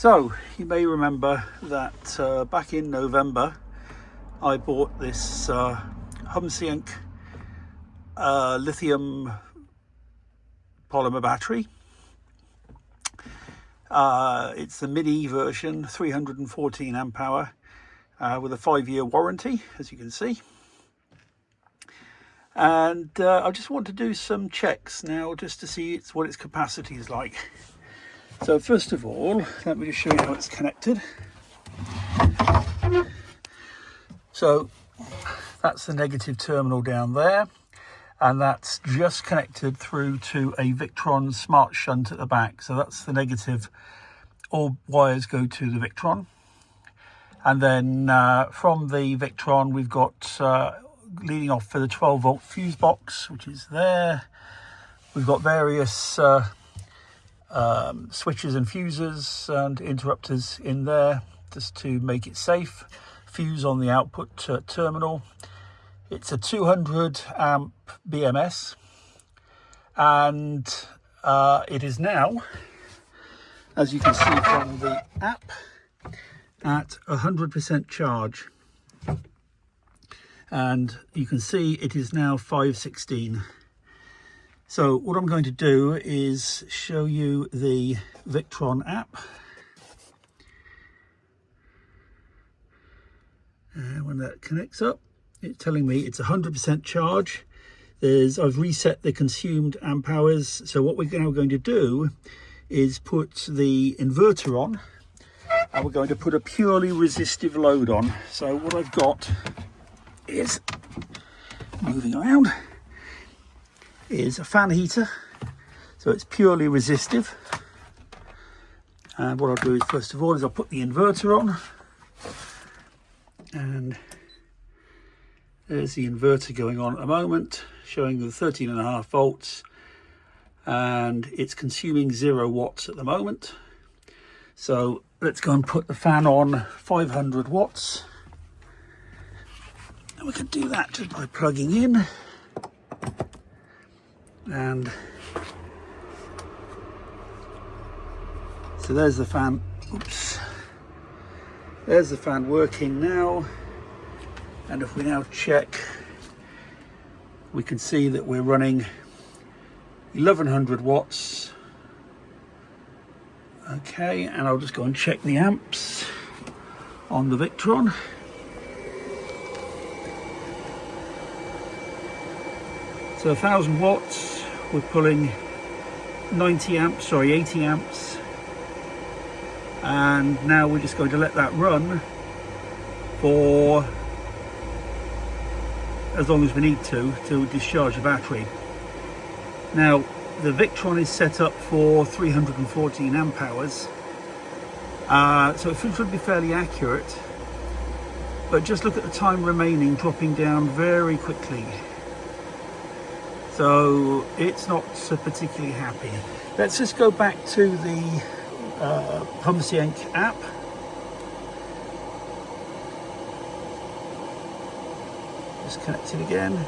So you may remember that back in November I bought this Humsienk lithium polymer battery. It's the mini version, 314 amp hour with a 5-year warranty, as you can see. And I just want to do some checks now just to see what its capacity is like. So first of all, let me just show you how it's connected. So that's the negative terminal down there, and that's just connected through to a Victron smart shunt at the back. So that's the negative. All wires go to the Victron, and then from the Victron we've got leading off for the 12-volt fuse box, which is there. We've got various switches and fuses and interrupters in there just to make it safe. Fuse on the output terminal. It's a 200 amp BMS, and it is now, as you can see from the app, at 100% charge, and you can see it is now 5:16. So what I'm going to do is show you the Victron app. And when that connects up, it's telling me it's 100% charge. I've reset the consumed amp hours. So what we're now going to do is put the inverter on, and we're going to put a purely resistive load on. So what I've got is, moving around, is a fan heater, so it's purely resistive. And what I'll do is, first of all, is I'll put the inverter on, and there's the inverter going on at the moment, showing the 13.5 volts, and it's consuming 0 watts at the moment. So let's go and put the fan on 500 watts, and we can do that just by plugging in. And so there's the fan. Oops. There's the fan working now. And if we now check, we can see that we're running 1100 watts. Okay, and I'll just go and check the amps on the Victron. So 1000 watts, we're pulling 80 amps. And now we're just going to let that run for as long as we need to discharge the battery. Now, the Victron is set up for 314 amp hours. So it should be fairly accurate. But just look at the time remaining, dropping down very quickly. So it's not particularly happy. Let's just go back to the Humsienk app. Just connect it again.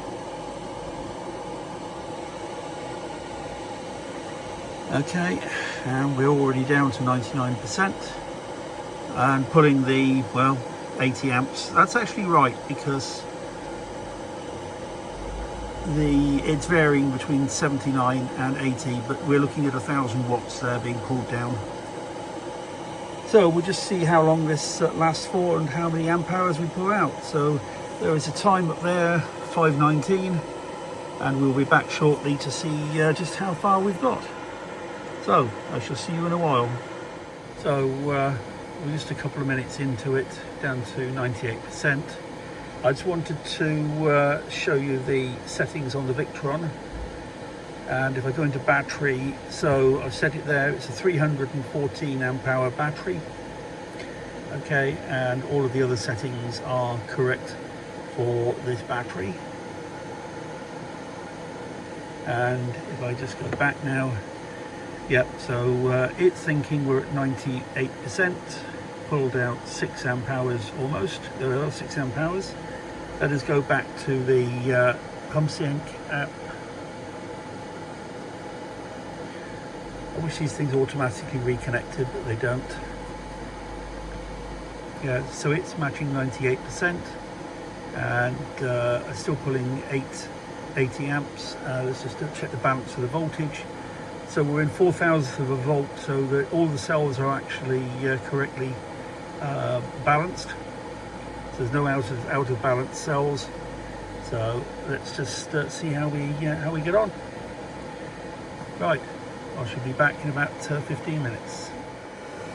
Okay, and we're already down to 99% and pulling the, 80 amps. That's actually right, because it's varying between 79 and 80, but we're looking at 1000 watts there being pulled down. So we'll just see how long this lasts for and how many amp hours we pull out. So there is a time up there, 5:19, and we'll be back shortly to see just how far we've got. So I shall see you in a while. So we're just a couple of minutes into it, down to 98%. I just wanted to show you the settings on the Victron. And if I go into battery, so I've set it there, it's a 314 amp hour battery. Okay, and all of the other settings are correct for this battery. And if I just go back now, yep, so it's thinking we're at 98%, pulled out 6 amp hours almost. There are 6 amp hours. Let us go back to the Humsienk app. I wish these things automatically reconnected, but they don't. Yeah, so it's matching 98%, and still pulling 80 amps. Let's just check the balance of the voltage. So we're in 0.004 of a volt, so that all the cells are actually correctly balanced. So there's no out of balance cells. So let's just see how we get on. Right, I should be back in about 15 minutes.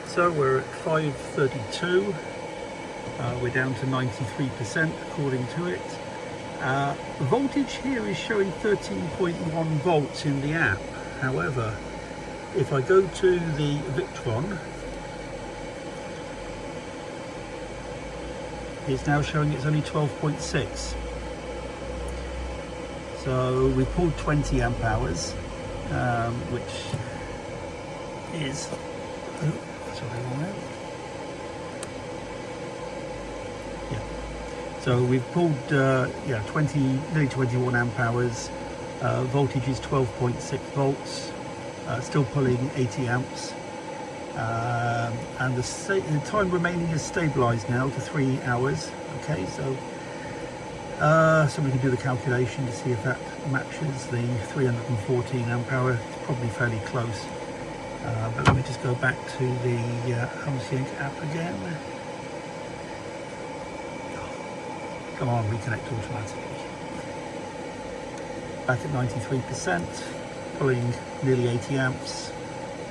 So we're at 5:32. We're down to 93% according to it. The voltage here is showing 13.1 volts in the app. However, if I go to the Victron, it's now showing it's only 12.6. So we pulled 20 amp hours, which is, so we've pulled nearly 21 amp hours. Voltage is 12.6 volts, still pulling 80 amps, and the time remaining is stabilized now to 3 hours. Okay, so somebody can do the calculation to see if that matches the 314 amp hour. It's probably fairly close, but let me just go back to the Humsienk app again. Come on, reconnect automatically. Back at 93%, pulling nearly 80 amps,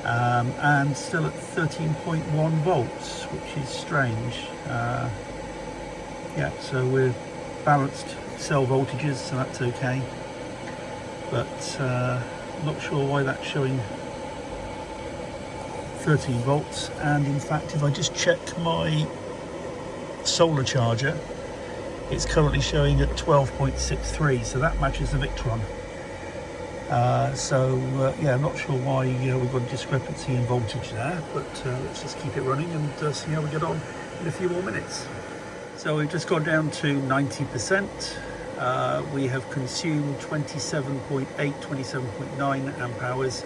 and still at 13.1 volts, which is strange. Yeah, so we're balanced cell voltages, so that's okay. But not sure why that's showing 13 volts. And in fact, if I just check my solar charger, it's currently showing at 12.63, so that matches the Victron. Yeah, I'm not sure why we've got a discrepancy in voltage there, but let's just keep it running and see how we get on in a few more minutes. So we've just gone down to 90%. We have consumed 27.8, 27.9 amp hours.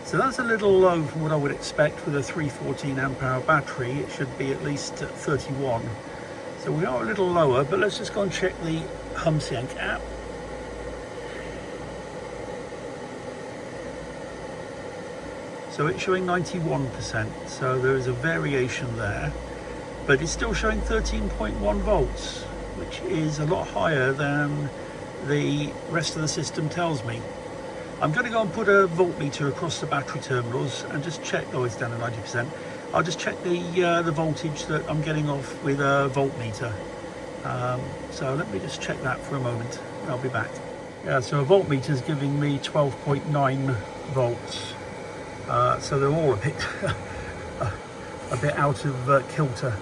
So that's a little low from what I would expect with a 314 amp hour battery. It should be at least 31. So we are a little lower, but let's just go and check the Humsienk app. So it's showing 91%, so there is a variation there, but it's still showing 13.1 volts, which is a lot higher than the rest of the system tells me. I'm going to go and put a voltmeter across the battery terminals and just check. Oh, it's down to 90%. I'll just check the voltage that I'm getting off with a voltmeter. So let me just check that for a moment. I'll be back. Yeah, so a voltmeter is giving me 12.9 volts. So they're all a bit out of kilter.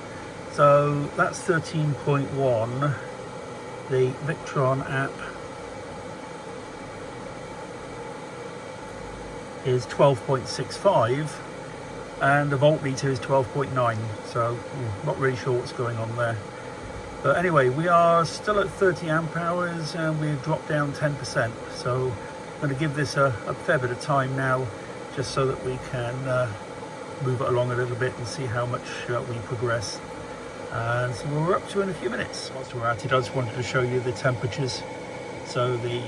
So that's 13.1. The Victron app is 12.65. And the voltmeter is 12.9, so not really sure what's going on there. But anyway, we are still at 30 amp hours and we've dropped down 10%. So I'm going to give this a fair bit of time now, just so that we can move it along a little bit and see how much we progress. And so we're up to in a few minutes. Whilst we're at it, I just wanted to show you the temperatures. So the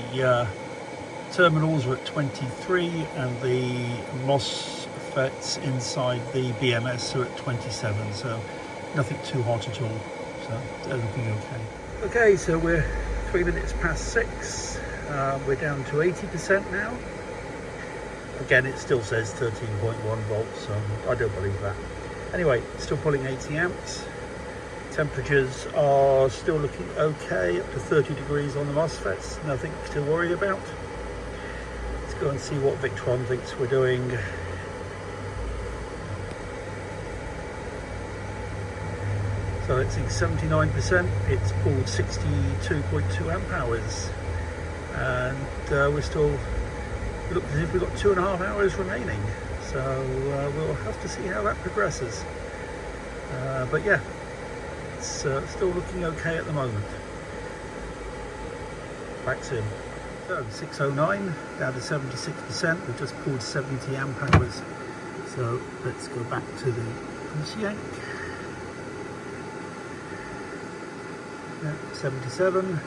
terminals are at 23 and the MOSFETs inside the BMS are at 27, so nothing too hot at all, so they're looking okay. Okay, so we're 3 minutes past 6. We're down to 80% now. Again, it still says 13.1 volts, so I don't believe that. Anyway, still pulling 80 amps. Temperatures are still looking okay, up to 30 degrees on the MOSFETs, nothing to worry about. Let's go and see what Victron thinks we're doing. So it's 79%, it's pulled 62.2 amp hours, and we're still, it looks as if we've got 2.5 hours remaining, so we'll have to see how that progresses. But yeah, it's still looking okay at the moment. Back soon. So 609 down to 76%. We've just pulled 70 amp hours. So let's go back to the Humsienk. Yeah, 77,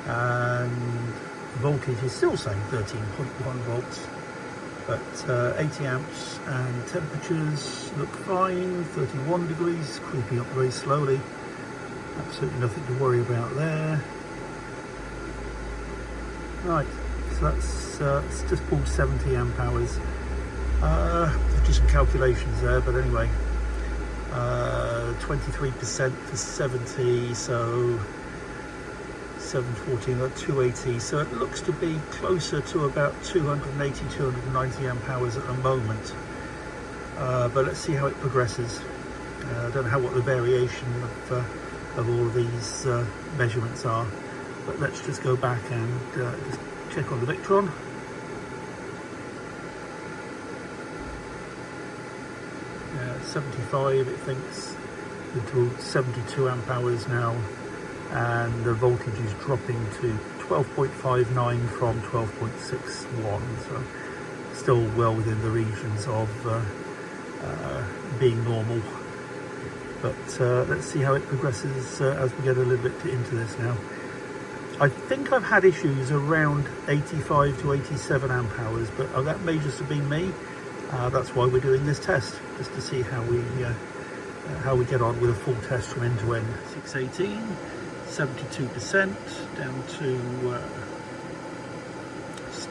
and the voltage is still saying 13.1 volts, but 80 amps, and temperatures look fine, 31 degrees, creeping up very slowly. Absolutely nothing to worry about there. Right, so it's just pulled 70 amp hours. Just some calculations there, but anyway, 23% for 70, so 714, about 280. So it looks to be closer to about 280, 290 amp hours at the moment. But let's see how it progresses. I don't know what the variation of all of these measurements are, but let's just go back and just check on the Victron. Yeah, 75 it thinks, into 72 amp hours now, and the voltage is dropping to 12.59 from 12.61, so still well within the regions of being normal. But let's see how it progresses as we get a little bit into this now. I think I've had issues around 85 to 87 amp hours, but that may just have been me. That's why we're doing this test, just to see how we get on with a full test from end to end. 618, 72%, down to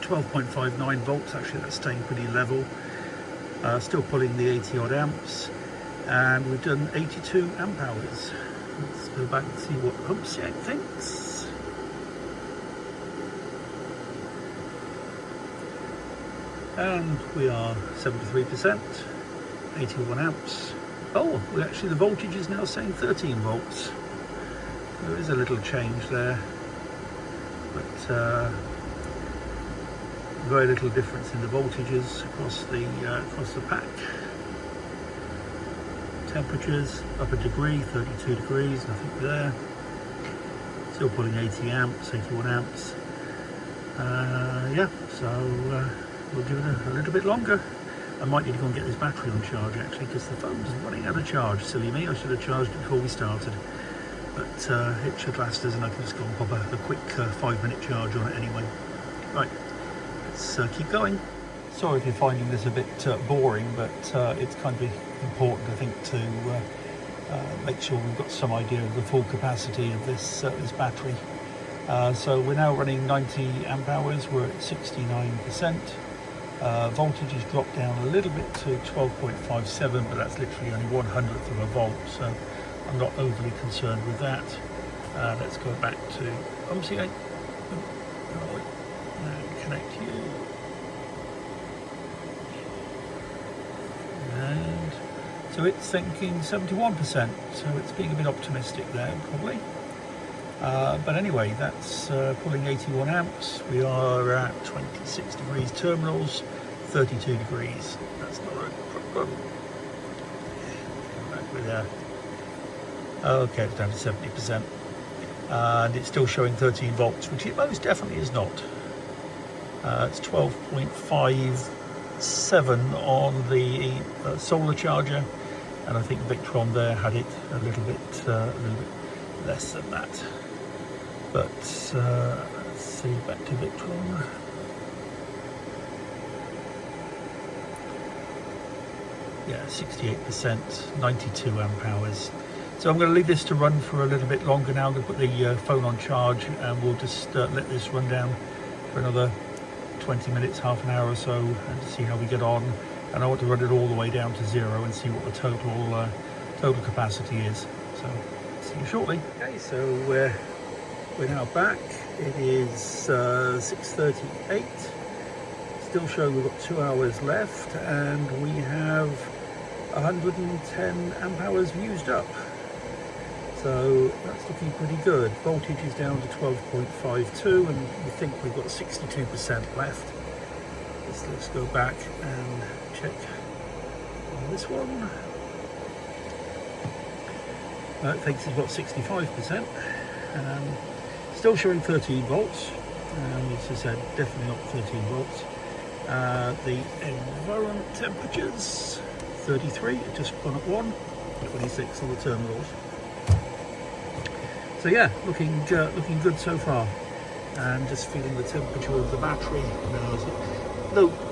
12.59 volts. Actually, that's staying pretty level. Still pulling the 80 odd amps, and we've done 82 amp hours. Let's go back and see what Humsienk thinks. And we are 73%, 81 amps. Oh, well, actually the voltage is now saying 13 volts. There is a little change there, but very little difference in the voltages across the pack. Temperatures up a degree, 32 degrees, nothing there. Still pulling 80 amps, 81 amps. Yeah, so we'll give it a little bit longer. I might need to go and get this battery on charge actually, because the phone's running out of charge. Silly me, I should have charged it before we started. But it should last us, and I can just go and pop a quick 5-minute charge on it anyway. Right, let's keep going. Sorry if you're finding this a bit boring, but it's kind of important, I think, to make sure we've got some idea of the full capacity of this battery. So we're now running 90 amp hours, we're at 69%. Voltage has dropped down a little bit to 12.57, but that's literally only 1/100th of a volt, so I'm not overly concerned with that. Let's go back to Humsienk and connect you. And so it's thinking 71%, so it's being a bit optimistic there probably. But anyway, that's pulling 81 amps. We are at 26 degrees terminals, 32 degrees. That's not a problem. Back with okay, it's down to 70%. And it's still showing 13 volts, which it most definitely is not. It's 12.57 on the solar charger, and I think Victron there had it a little bit less than that. But let's see, back to Victron. Yeah, 68%, 92 amp hours. So I'm going to leave this to run for a little bit longer now. I'm going to put the phone on charge, and we'll just let this run down for another 20 minutes, half an hour or so, and to see how we get on. And I want to run it all the way down to 0 and see what the total capacity is. So see you shortly. Okay, so we're now back. It is 6:38. Still showing we've got 2 hours left, and we have 110 amp hours used up. So that's looking pretty good. Voltage is down to 12.52, and we think we've got 62% left. Let's go back and check on this one. It thinks it's got 65%. Still showing 13 volts. As I said, definitely not 13 volts. The environment temperatures, 33, it just gone at 1, 26 on the terminals. So yeah, looking good so far. And just feeling the temperature of the battery.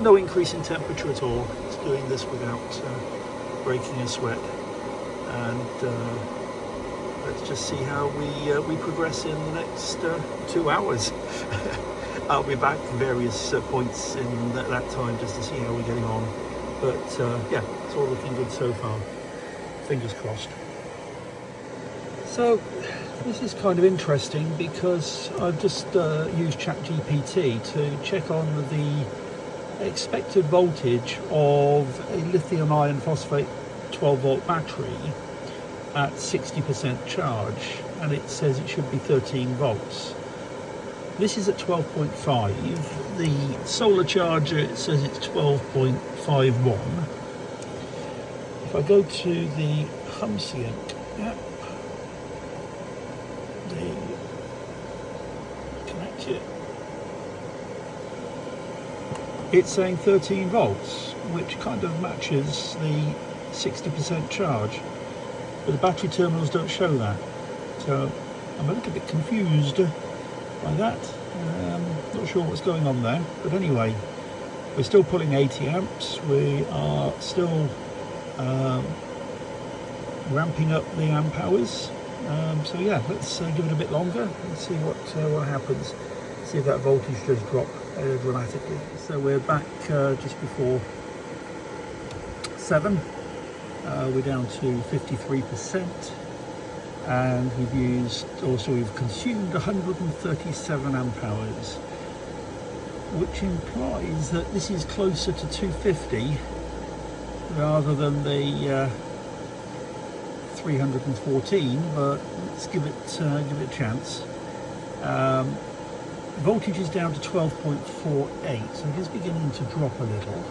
No increase in temperature at all. It's doing this without breaking a sweat. And let's just see how we progress in the next 2 hours. I'll be back at various points in that time just to see how we're getting on. But yeah, it's all looking good so far. Fingers crossed. So this is kind of interesting because I've just used ChatGPT to check on the expected voltage of a lithium iron phosphate 12 volt battery at 60% charge, and it says it should be 13 volts. This is at 12.5. The solar charger, it says it's 12.51. If I go to the Humsienk app, connect it, it's saying 13 volts, which kind of matches the 60% charge, but the battery terminals don't show that, so I'm a little bit confused by that. Not sure what's going on there, but anyway, we're still pulling 80 amps. We are still ramping up the amp hours. So yeah, let's give it a bit longer and see what happens. See if that voltage does drop dramatically. So we're back just before 7. We're down to 53%, and we've consumed 137 amp hours, which implies that this is closer to 250 rather than the 314, but let's give it a chance. Voltage is down to 12.48, so it is beginning to drop a little.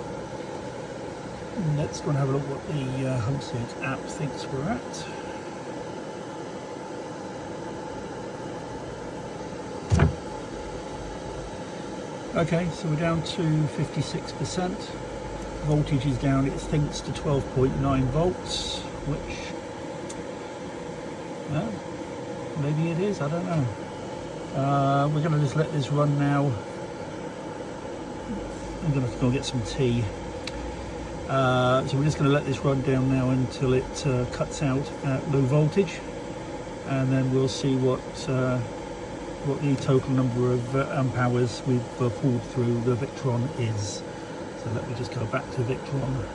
Let's go and have a look what the Humsienk app thinks we're at. Okay, so we're down to 56%. Voltage is down, it thinks, to 12.9 volts, which, well, maybe it is, I don't know. We're going to just let this run now. I'm going to have to go get some tea. So we're just going to let this run down now until it cuts out at low voltage, and then we'll see what the total number of amp hours we've pulled through the Victron is. So let me just go back to Victron.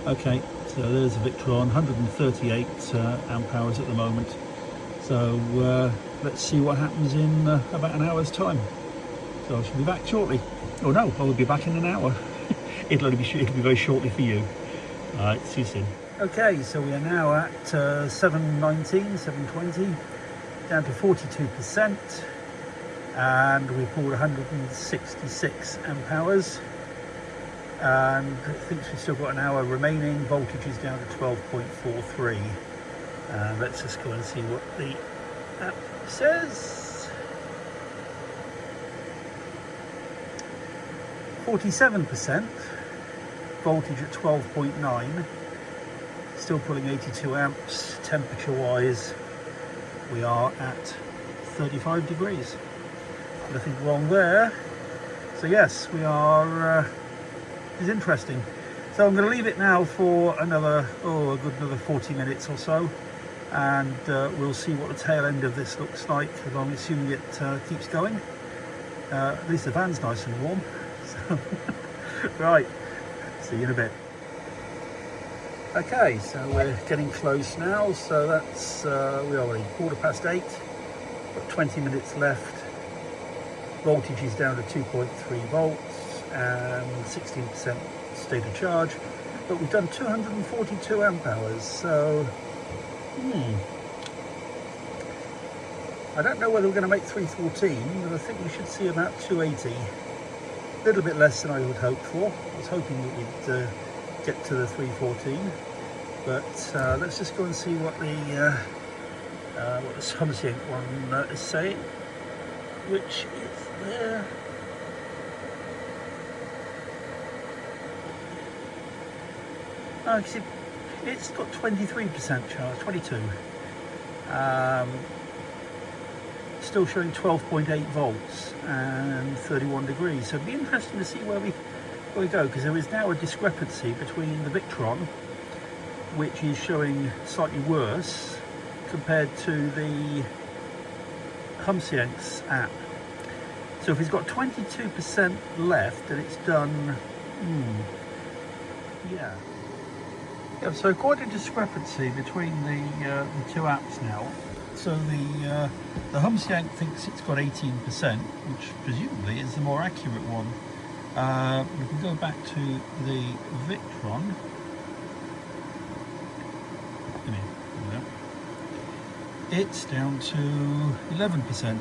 Okay, so there's a Victron, 138 amp hours at the moment. So let's see what happens in about an hour's time. So I shall be back shortly. Oh no, I will be back in an hour. it'll be very shortly for you. All right, see you soon. Okay, so we are now at 720, down to 42%, and we pulled 166 amp hours, and I think we've still got an hour remaining. Voltage is down to 12.43. Let's just go and see what the app says. 47%, voltage at 12.9. Still pulling 82 amps. Temperature wise, we are at 35 degrees. Nothing wrong there. So yes, we are, it's interesting. So I'm going to leave it now for another 40 minutes or so, and we'll see what the tail end of this looks like, as I'm assuming it keeps going. At least the van's nice and warm. So right, see you in a bit. Okay, so we're getting close now, so that's we're already 8:15, got 20 minutes left. Voltage is down to 2.3 volts and 16% state of charge, but we've done 242 amp hours, so I don't know whether we're going to make 314, but I think we should see about 280. A little bit less than I would hope for. I was hoping that we'd get to the 314, but let's just go and see what the Humsienk one is saying, which is there. Oh, you see, It's got 23% charge, 22. Still showing 12.8 volts and 31 degrees. So it'd be interesting to see where we go, because there is now a discrepancy between the Victron, which is showing slightly worse compared to the Humsienk's app. So if it's got 22% left, then it's done. Yeah, so quite a discrepancy between the two apps now. So the Humsienk thinks it's got 18%, which presumably is the more accurate one. We can go back to the Victron. It's down to 11%.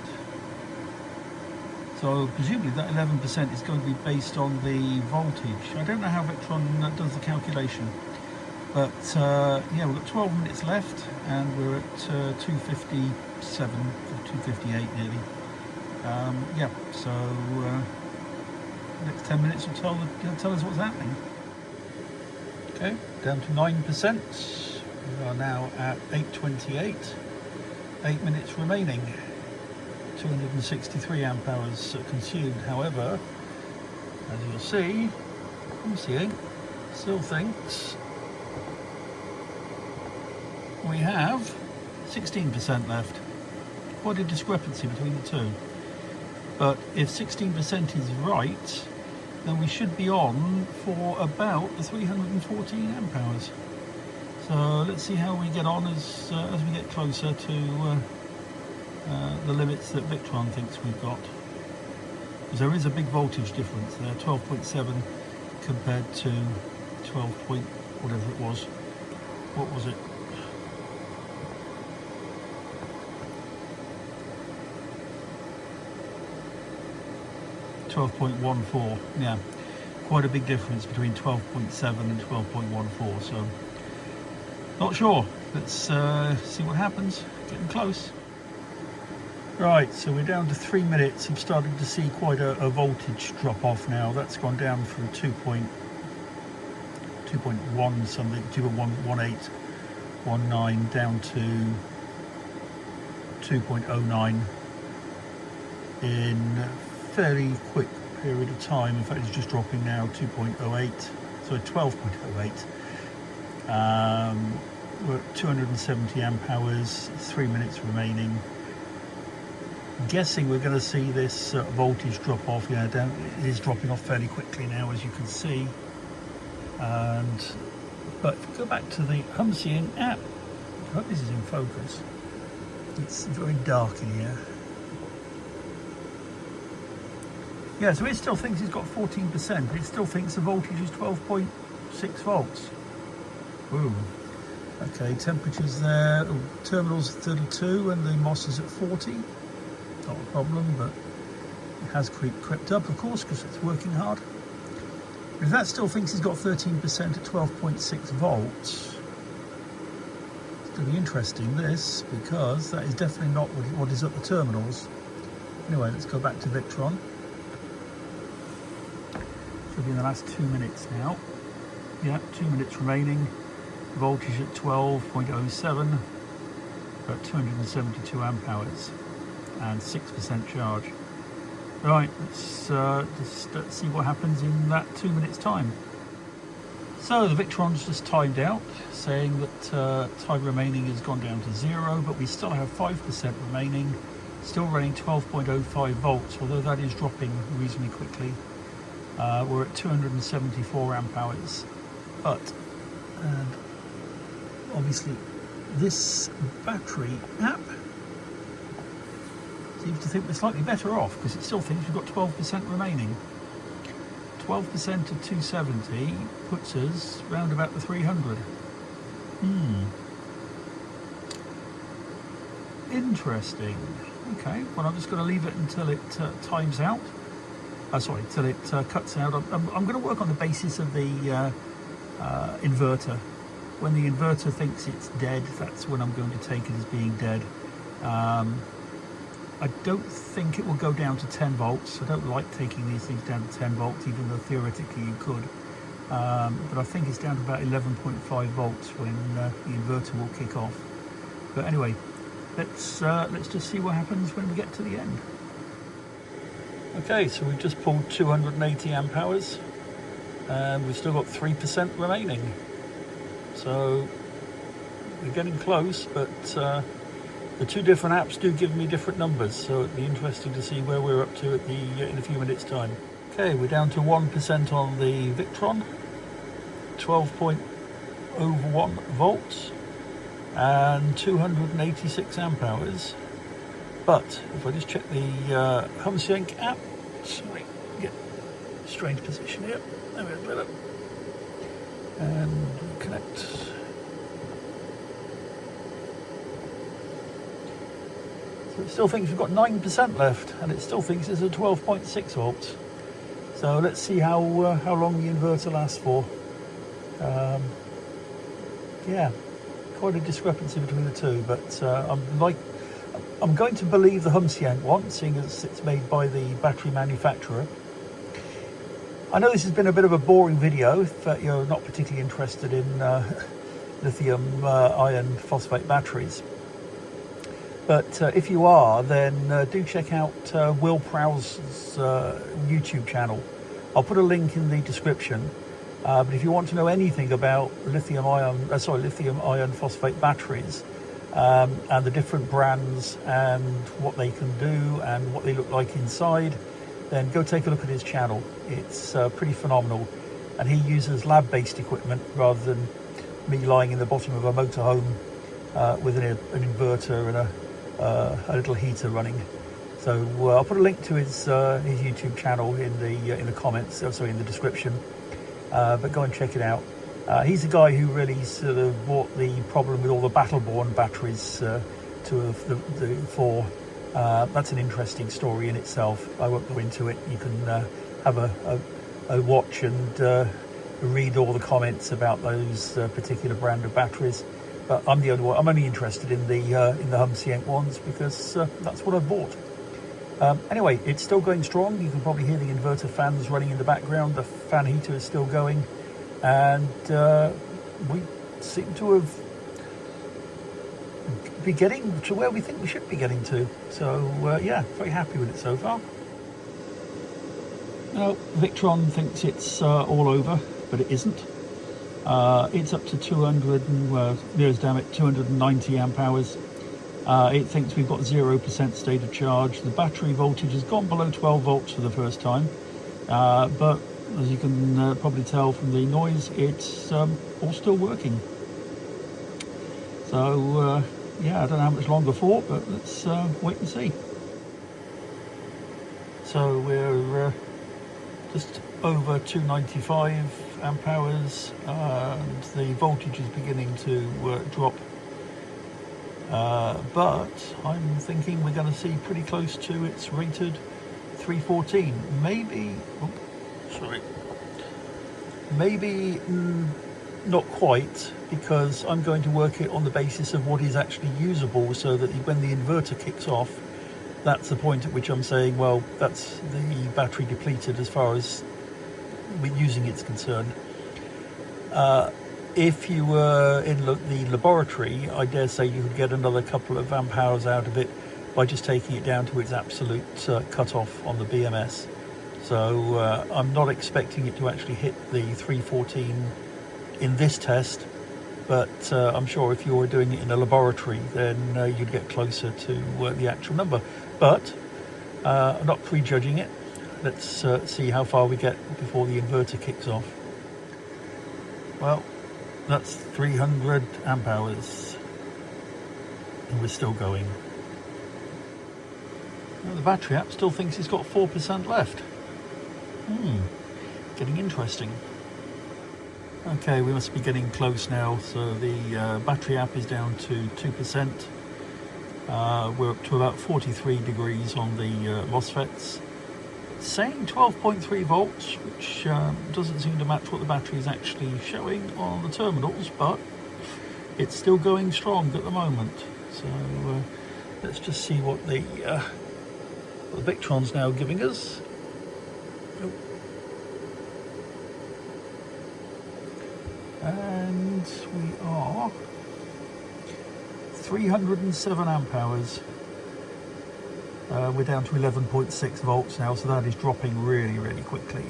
So presumably that 11% is going to be based on the voltage. I don't know how Victron does the calculation, but yeah, we've got 12 minutes left and we're at 2:57, 2:58 nearly. Yeah, so next 10 minutes will tell us what's happening. Okay, down to 9%. We are now at 8:28. 8 minutes remaining. 263 amp hours consumed. However, as you'll see, Humsienk still thinks we have 16% left. Quite a discrepancy between the two. But if 16% is right, then we should be on for about 314 amp hours. So let's see how we get on as we get closer to the limits that Victron thinks we've got. Because there is a big voltage difference there, 12.7 compared to 12 point whatever it was. What was it? $12.14. Yeah, quite a big difference between 12.7 and 12.14. So not sure. Let's see what happens. Getting close. Right, so we're down to 3 minutes. I'm starting to see quite a voltage drop off now. That's gone down from 2.1 something, 2.1819 down to 2.09 in a fairly quick period of time. In fact, it's just dropping now, 2.08, so 12.08. We're at 270 amp hours, 3 minutes remaining. Guessing we're going to see this voltage drop off. Yeah, it is dropping off fairly quickly now, as you can see. But if we go back to the Humsienk app, I hope this is in focus. It's very dark in here. Yeah, so it still thinks it's got 14%. It still thinks the voltage is 12.6 volts. Ooh. Okay, temperatures there. Ooh, terminals at 32 and the MOS is at 40. Not a problem, but it has crept up, of course, because it's working hard. But if that still thinks it's got 13% at 12.6 volts, it's going to be interesting, this, because that is definitely not what is at the terminals. Anyway, let's go back to Victron. Should be in the last 2 minutes now. Yeah, 2 minutes remaining. Voltage at 12.07 at 272 amp hours and 6% charge. Right, let's see what happens in that 2 minutes time. So the Victron's just timed out, saying that time remaining has gone down to 0, but we still have 5% remaining, still running 12.05 volts, although that is dropping reasonably quickly. We're at 274 amp hours, but obviously this battery app seems to think we're slightly better off, because it still thinks we've got 12% remaining. 12% of 270 puts us round about the 300. Interesting. Okay, well, I'm just going to leave it until it times out. Till it cuts out. I'm going to work on the basis of the inverter. When the inverter thinks it's dead, that's when I'm going to take it as being dead. I don't think it will go down to 10 volts. I don't like taking these things down to 10 volts, even though theoretically you could. but I think it's down to about 11.5 volts when the inverter will kick off. But anyway, let's just see what happens when we get to the end. Okay, so we've just pulled 280 amp hours and we've still got 3% remaining. So we're getting close, but the two different apps do give me different numbers, so it'd be interesting to see where we're up to at in a few minutes time. Okay, we're down to 1% on the Victron, 12.01 volts and 286 amp hours. But if I just check the Humsienk app, sorry, get a strange position here. There we go, and connect. So it still thinks we've got 9% left, and it still thinks it's a 12.6 volts. So let's see how long the inverter lasts for. Yeah, quite a discrepancy between the two, but I'm going to believe the Humsienk one, seeing as it's made by the battery manufacturer. I know this has been a bit of a boring video if you're not particularly interested in lithium iron phosphate batteries. But if you are, then do check out Will Prowse's YouTube channel. I'll put a link in the description. But if you want to know anything about lithium iron phosphate batteries, and the different brands and what they can do and what they look like inside, then go take a look at his channel. It's pretty phenomenal, and he uses lab-based equipment rather than me lying in the bottom of a motorhome with an inverter and a little heater running. So I'll put a link to his YouTube channel in the comments, in the description. But go and check it out. He's the guy who really sort of brought the problem with all the Battleborn batteries to the fore. That's an interesting story in itself. I won't go into it. You can have a watch and read all the comments about those particular brand of batteries. But I'm the only one. I'm only interested in the Humsienk ones because that's what I've bought. Anyway, it's still going strong. You can probably hear the inverter fans running in the background. The fan heater is still going, and we seem to have be getting to where we think we should be getting to. So yeah, very happy with it so far. Now, Victron thinks it's all over, but it isn't. It's up to 290 amp hours. It thinks we've got 0% state of charge. The battery voltage has gone below 12 volts for the first time, but as you can probably tell from the noise, it's all still working. So yeah, I don't know how much longer for, but let's wait and see. So we're just over 295 amp hours, and the voltage is beginning to drop. But I'm thinking we're going to see pretty close to its rated 314. Maybe not quite, because I'm going to work it on the basis of what is actually usable, so that when the inverter kicks off, that's the point at which I'm saying, well, that's the battery depleted as far as using it's concerned. If you were in the laboratory, I dare say you could get another couple of amp hours out of it by just taking it down to its absolute cut-off on the BMS. So I'm not expecting it to actually hit the 314 in this test, but I'm sure if you were doing it in a laboratory, then you'd get closer to the actual number. But I'm not prejudging it. Let's see how far we get before the inverter kicks off. Well, that's 300 amp hours, and we're still going. Now, the battery app still thinks it's got 4% left. Getting interesting. Okay, we must be getting close now. So the battery app is down to 2%. We're up to about 43 degrees on the MOSFETs. Saying 12.3 volts, which doesn't seem to match what the battery is actually showing on the terminals, but it's still going strong at the moment. So let's just see what the Victron's now giving us. and we are 307 amp hours. We're down to 11.6 volts now, so that is dropping really quickly.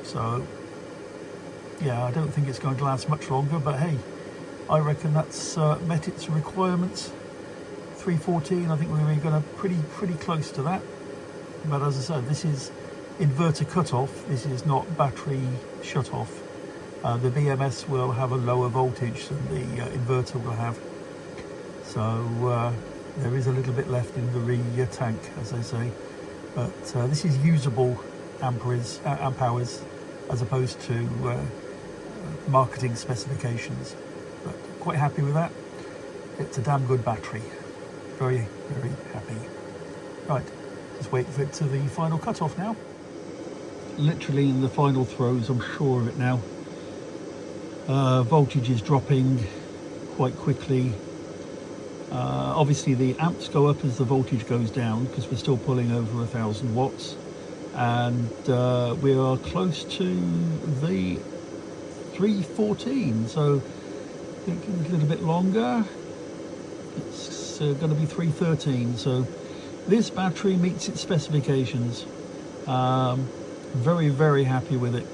So yeah, I don't think it's going to last much longer, but hey, I reckon that's met its requirements. 314, I think we're going to pretty close to that. But as I said, this is inverter cutoff. This is not battery shut off. The BMS will have a lower voltage than the inverter will have. So there is a little bit left in the tank, as they say. But this is usable amp hours as opposed to marketing specifications. But quite happy with that. It's a damn good battery. Very happy. Right, just wait for it to the final cutoff now. Literally in the final throes, I'm sure of it now. Voltage is dropping quite quickly. Obviously the amps go up as the voltage goes down because we're still pulling over 1,000 watts, and we are close to the 314, so thinking a little bit longer. It's going to be 313, so this battery meets its specifications. Very happy with it.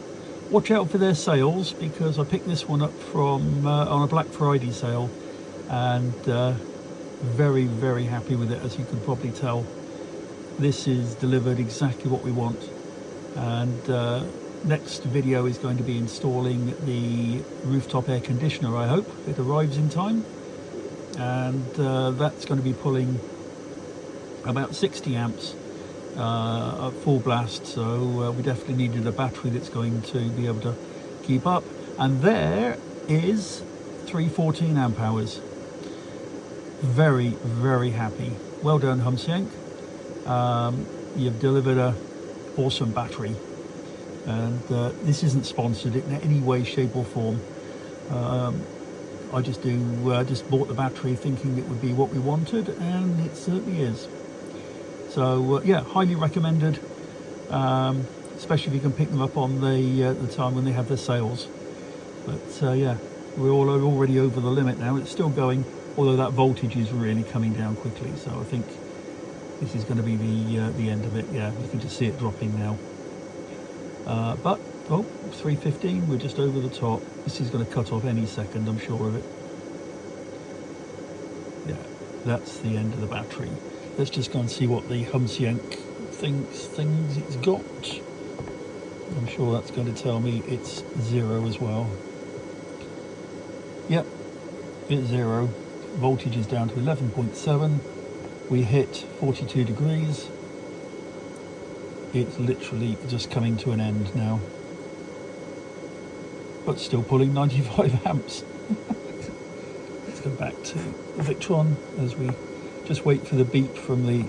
Watch out for their sales, because I picked this one up from on a Black Friday sale, and very happy with it. As you can probably tell, this is delivered exactly what we want. And next video is going to be installing the rooftop air conditioner. I hope it arrives in time, and that's going to be pulling about 60 amps at full blast, so we definitely needed a battery that's going to be able to keep up. And there is 314 amp hours. Very happy. Well done, Humsienk. You've delivered a awesome battery, and this isn't sponsored in any way, shape or form. I just bought the battery thinking it would be what we wanted, and it certainly is. So yeah, highly recommended, especially if you can pick them up on the time when they have their sales. But yeah, we're already over the limit now. It's still going, although that voltage is really coming down quickly. So I think this is going to be the end of it. Yeah, you can just see it dropping now. But oh, 315, we're just over the top. This is going to cut off any second, I'm sure of it. Yeah, that's the end of the battery. Let's just go and see what the Humsienk things it's got. I'm sure that's going to tell me it's 0 as well. Yep, it's 0. Voltage is down to 11.7. We hit 42 degrees. It's literally just coming to an end now, but still pulling 95 amps. Let's go back to the Victron as we just wait for the beep from the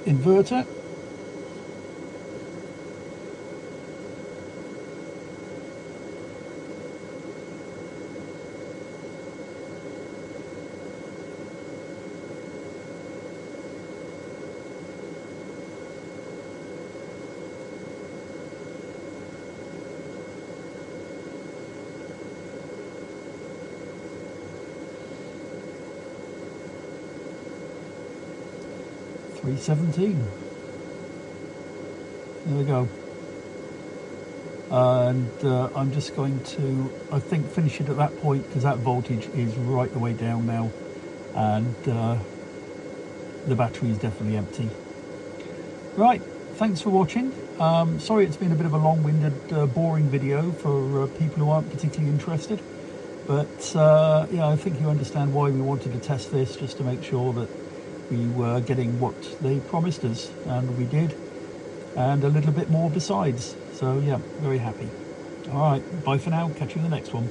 inverter. $317. There we go. And I'm just going to, I think, finish it at that point, because that voltage is right the way down now, and the battery is definitely empty. Right, thanks for watching. Sorry it's been a bit of a long-winded, boring video for people who aren't particularly interested, but yeah, I think you understand why we wanted to test this, just to make sure that we were getting what they promised us, and we did, and a little bit more besides. So yeah, very happy. All right, bye for now. Catch you in the next one.